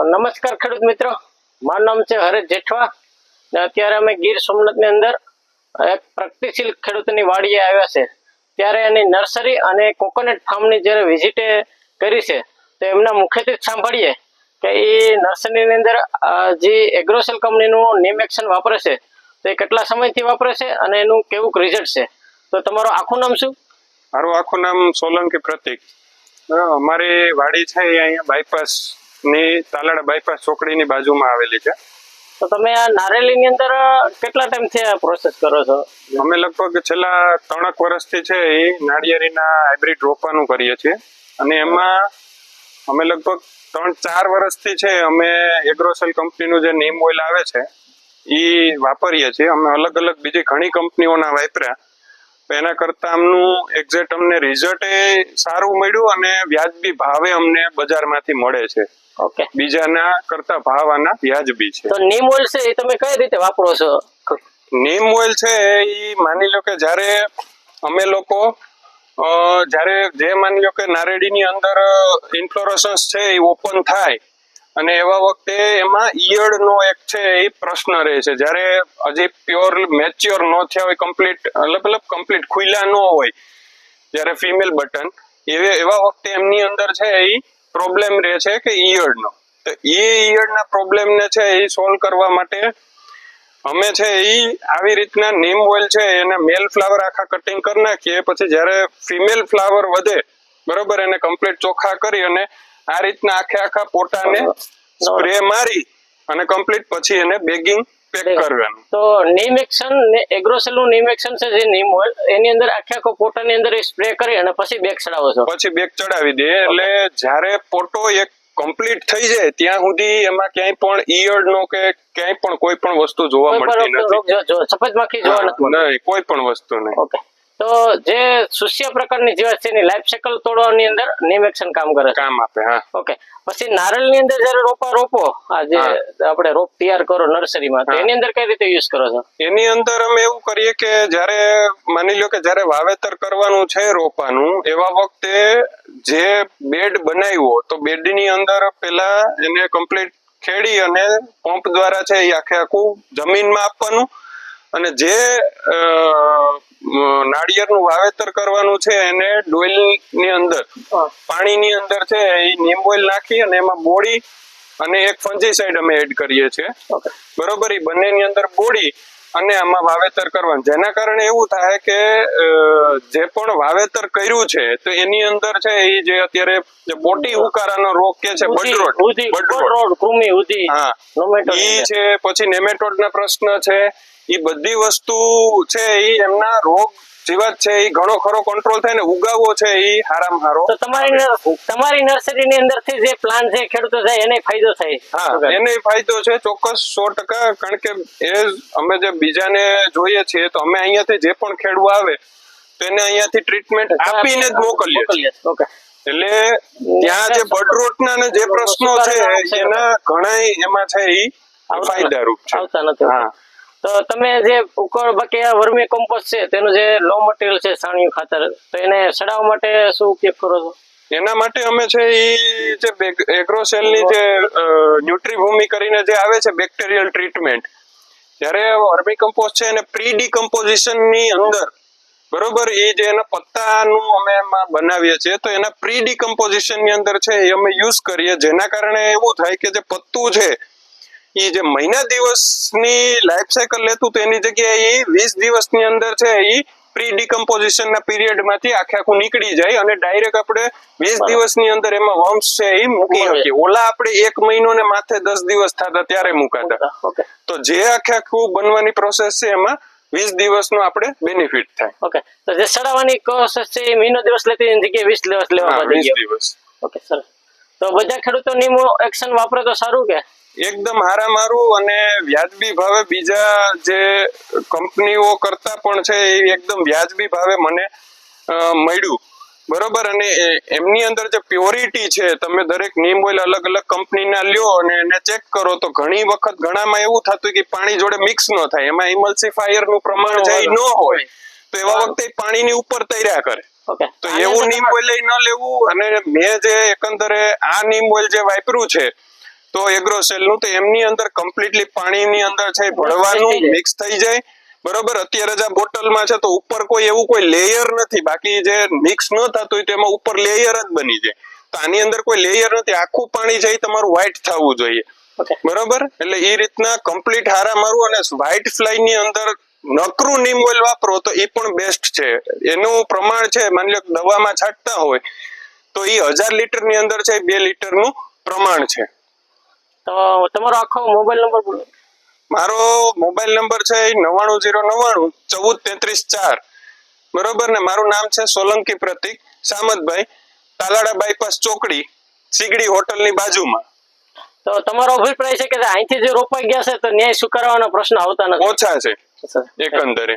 નમસ્કાર ખેડૂત મિત્રો, મારું નામ છે હરેશ જેઠવા ને અત્યારે અમે ગીર સોમનાથની અંદર એક પ્રગતિશીલ ખેડૂતની વાડીએ આવ્યા છે. ત્યારે એની નર્સરી અને કોકોનટ ફાર્મની જ્યારે વિઝિટે કરી છે તો એમના મુખેથી સાંભળીએ કે એ નર્સરીની અંદર જે એગ્રોસેલ કંપનીનું નીમ એક્શન વાપરે છે તો એ કેટલા સમયથી વાપરે છે અને એનું કેવું રિઝલ્ટ છે. તો તમારું આખું નામ શું? મારું આખું નામ સોલંકી પ્રતિક. અમારી વાડી છે એ અહીંયા બાયપાસ ની તાલાડા બાયપાસ ચોકડીની બાજુમાં આવેલી છે. તો તમે આ નારેલીની અંદર કેટલા ટાઈમથી આ પ્રોસેસ કરો છો? અમે લગભગ છેલ્લા 3 વર્ષથી છે એ નાળિયેરીના હાઇબ્રિડ રોપવાનું કરીએ છીએ અને એમાં અમે લગભગ 3-4 વર્ષથી છે અમે એગ્રોસેલ કંપનીનું જે નીમ ઓઇલ આવે છે એ વાપરીએ છીએ. અમે અલગ અલગ બીજી ઘણી કંપનીઓના વાપર્યા, એના કરતા આમનું એક્ઝેક્ટ અમને રિઝલ્ટ એ સારું મળ્યું અને વ્યાજબી ભાવે અમને બજારમાંથી મળે છે. ઓકે, બીજાના કરતા ભાવ આના વ્યાજબી છે. તો નીમ ઓઇલ છે એ તમે કઈ રીતે વાપરો છો? નીમ ઓઇલ છે એ માની લો કે જ્યારે અમે લોકો જ્યારે જે માની લો કે નારેડીની અંદર ઇન્ફ્લોરસન્સ છે એ ઓપન થાય અને એવા વખતે એમાં ઈયળ નો એક છે એ પ્રશ્ન રહે છે. જ્યારે હજી પ્યોર મેચ્યોર ન થયા હોય, કમ્પ્લીટ ખુલ્લા ન હોય, જ્યારે ફિમેલ બટન એવા વખતે એમની અંદર છે એ પ્રોબ્લેમ રહે છે કે ઈયળનો. તો એ ઈયળના પ્રોબ્લેમને છે એ સોલ્વ કરવા માટે અમે છે એ આવી રીતના નીમ ઓઇલ છે એને મેલ ફ્લાવર આખા કટિંગ કરી નાખીએ, પછી જ્યારે ફિમેલ ફ્લાવર વધે બરોબર એને કમ્પ્લીટ ચોખ્ખા કરી અને આ રીતના આખા પોટાને સ્પ્રે મારી અને કમ્પ્લીટ પછી એને બેગિંગ પેક કરવાનું. તો નીમ એક્શન ને એગ્રોસેલ નું નીમ એક્શન છે જે નીમ ઓઇલ એની અંદર આખા પોટાની અંદર સ્પ્રે કરી અને પછી બેગ ચડાવો છો? પછી બેગ ચડાવી દે એટલે જ્યારે પોટો એક કમ્પ્લીટ થઈ જાય ત્યાં સુધી એમાં ક્યાંય પણ ઈયળ નો કે ક્યાંય પણ કોઈ પણ વસ્તુ જોવા મળતી નથી. સફેદ માખી જોવા નથી નહીં, કોઈ પણ વસ્તુ નહીં. ઓકે, તો જે સુસ્ય પ્રકારની જીવાત છે એની લાઈફ સાયકલ તોડવાની અંદર નીમ એક્શન કામ કરે, કામ આપે. હા, ઓકે. પછી નારળની અંદર જયારે રોપો આ જે આપણે રોપ તૈયાર કરો નર્સરીમાં, તો એની અંદર કઈ રીતે યુઝ કરો છો? એની અંદર અમે એવું કરીએ કે જ્યારે માની લો કે જ્યારે વાવેતર કરવાનું છે રોપાનું, એવા વખતે જે બેડ બનાવ્યો તો બેડની અંદર પેલા એને કમ્પ્લીટ ખેડી અને પંપ દ્વારા છે એ આખું જમીનમાં આપવાનું અને જે નાળિયેરનું વાવેતર કરવાનું છે એને ડોલની અંદર પાણીની અંદર છે એ નીમ ઓઇલ નાખી અને એમાં બોળી અને એક ફંજીસાઇડ અમે એડ કરીએ છીએ બરોબર. એ બંનેની અંદર બોળી અને આમાં વાવેતર કરવાનું, જેના કારણે એવું થાય કે જે પણ વાવેતર કર્યું છે તો એની અંદર છે એ જે અત્યારે બોટી હુકારાનો રોગ કે છે બડરોટ, હા ઈ છે, પછી નેમેટોડના પ્રશ્ન છે, એ બધી વસ્તુ છે એ એમના રોગ જીવાત છે એ ઘણો ખરો કંટ્રોલ થાય ને ઉગાવો છે એ હારામાં હારો. તો તમારી નર્સરીની અંદરથી જે પ્લાન્ટ છે ખેડૂતો જાય એને ફાયદો થાય? હા, એને ફાયદો છે ચોક્કસ 100%. કારણ કે એ અમે જે બીજાને જોઈએ છીએ તો અમે અહીંયાથી જે પણ ખેડૂત આવે તો એને અહીંયાથી ટ્રીટમેન્ટ આપીને જ મોકલીએ. ઓકે, એટલે ત્યાં જે બડરોટના ને જે પ્રશ્નો છે એના ઘણા એમાં છે એ ફાયદારૂપ છે. આવતા નથી. હા, તો તમે જે ઉકળ બાકી વર્મી કમ્પોસ્ટ છે તેનું જે લો મટીરિયલ છે છાણિયું ખાતર, તો એને સડાવવા માટે શું ઉપયોગ કરો છો? એના માટે અમે છે એ જે એગ્રોસેલની જે ન્યુટ્રીભૂમિ કરીને જે આવે છે બેક્ટેરિયલ ટ્રીટમેન્ટ, જ્યારે વર્મી કમ્પોસ્ટ છે એને પ્રી ડિકમ્પોઝિશનની અંદર બરોબર એ જે એના પત્તાનું અમે એમાં બનાવીએ છીએ તો એના પ્રી ડિકમ્પોઝિશનની અંદર છે એ અમે યુઝ કરીએ, જેના કારણે એવું થાય કે જે પત્તું છે એ જે મહિના દિવસની લાઈફ સાયકલ લેતું તો એની જગ્યાએ એ 20 દિવસની અંદર છે એ પ્રી ડિકમ્પોઝિશનના પીરિયડમાંથી આખું નીકળી જાય અને ડાયરેક્ટ આપણે 20 દિવસની અંદર એમાં વર્મ્સ છે એ મૂકી શકીએ. ઓલા આપણે 1 મહિનો ને માથે 10 દિવસ થતા ત્યારે મુકાતા. તો જે આખું બનવાની પ્રોસેસ છે એમાં 20 દિવસનો આપણે બેનિફિટ થાય. ઓકે, તો જે સડાવવાની પ્રોસેસ છે એ મહિનો દિવસ લેતી એની જગ્યાએ 20 દિવસ લેવા પડી ગયા. 20 દિવસ. ઓકે સર, તો બધા ખેડૂતો નીમો એક્શન વાપરે તો સારું કે? એકદમ હારામારું અને વ્યાજબી ભાવે બીજા જે કંપનીઓ કરતા પણ છે એ એકદમ વ્યાજબી ભાવે મને મળ્યું બરોબર. અને એમની અંદર જે પ્યોરિટી છે, તમે દરેક નીમ ઓઇલ અલગ અલગ કંપનીના લ્યો અને એને ચેક કરો તો ઘણી વખત ઘણામાં એવું થતું કે પાણી જોડે મિક્સ ન થાય, એમાં ઇમલ્સિફાયરનું પ્રમાણ જે ન હોય તો એવા વખતે પાણીની ઉપર તૈર્યા કરે. તો એવું નીમ ઓઇલ ન લેવું. અને મેં જે એકંદરે આ નીમ ઓઇલ જે વાપર્યું છે તો એગ્રોસેલ નું, તો એમની અંદર કમ્પ્લીટલી પાણીની અંદર છે એ ભળવાનું મિક્સ થઈ જાય. બરોબર, અત્યારે જ આ બોટલમાં છે તો ઉપર કોઈ એવું કોઈ લેયર નથી, બાકી જે મિક્સ ન થતું હોય તો એમાં ઉપર લેયર જ બની જાય. તો આની અંદર કોઈ લેયર નથી, આખું પાણી છે એ તમારું વ્હાઈટ થવું જોઈએ. ઓકે. બરોબર, એટલે એ રીતના કમ્પ્લીટ હારા મારું. અને વ્હાઈટ ફ્લાય ની અંદર નકરું નીમ ઓઇલ વાપરો તો એ પણ બેસ્ટ છે. એનું પ્રમાણ છે, માની લો દવામાં છાંટતા હોય તો એ 1000 લીટર ની અંદર છે 2 લીટર નું પ્રમાણ છે. તો તમારો આખો મોબાઈલ નંબર બોલો. મારો મોબાઈલ નંબર છે 9909914334. બરોબર ને, મારું નામ છે સોલંકી પ્રતિક સામતભાઈ, તાલાડા બાયપાસ ચોકડી, સીગડી હોટલની બાજુમાં. તો તમારો અભિપ્રાય છે કે અહીંથી જે રોપાઈ ગયા છે તો ન્યાય સ્વીકારવાના પ્રશ્ન આવતા નથી? ઓછા છે એકંદરે.